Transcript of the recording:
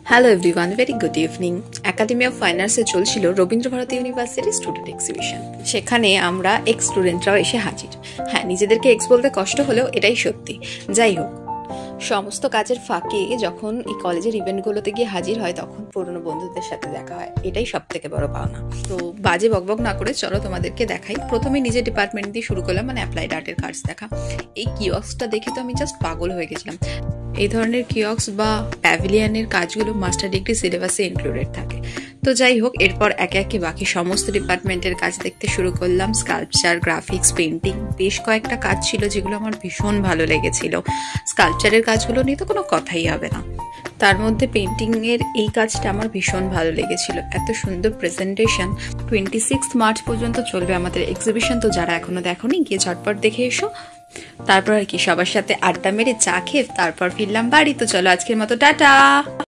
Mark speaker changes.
Speaker 1: Hello everyone, very good evening. Academy of ফাইন-আর্টসে চলছিল Rabindra Bharati university student exhibition. সেখানে আমরা এক্স স্টুডেন্টরাও এসে হাজির। হ্যাঁ, নিজেদেরকে এক্স বলতে কষ্ট হলেও এটাই সত্যি। যাই হোক, সমস্ত কাজের ফাঁকে যখন এই কলেজের ইভেন্টগুলোতে গিয়ে হাজির হয় তখন পুরনো বন্ধুদের সাথে দেখা হয়, এটাই সব থেকে বড় পাওনা। তো বাজে বকবক না করে চলো তোমাদেরকে দেখাই। প্রথমে নিজের ডিপার্টমেন্ট দিয়ে শুরু করলাম, মানে অ্যাপ্লাইড আর্টের কার্ডস দেখা। এই কিওস্কটা দেখে তো আমি জাস্ট পাগল হয়ে গেছিলাম। এই ধরনের কিওস্ক বা প্যাভিলিয়নের কাজগুলো মাস্টার ডিগ্রি সিলেবাসে ইনক্লুডেড থাকে। তো যাই হোক, এরপর একে একে বাকি সমস্ত ডিপার্টমেন্টের কাজ দেখতে শুরু করলাম। স্কাল্পচার, গ্রাফিক্স, পেন্টিং, বেশ কয়েকটা কাজ ছিল যেগুলো আমার ভীষণ ভালো লেগেছিল। স্কাল্পচারের কাজগুলো নিয়ে তো কোনো কথাই হবে না। তার মধ্যে পেন্টিং এর এই কাজটা আমার ভীষণ ভালো লেগেছিল। এত সুন্দর প্রেজেন্টেশন। 26 মার্চ পর্যন্ত চলবে আমাদের এক্সিবিশন। তো যারা এখনো দেখোনি, গিয়ে ঝটপট দেখে এসো। তারপর আর কি, সবার সাথে আড্ডা মেরে চা খেয়ে তারপর ফিরলাম বাড়ি। তো চলো আজকের মতো টাটা।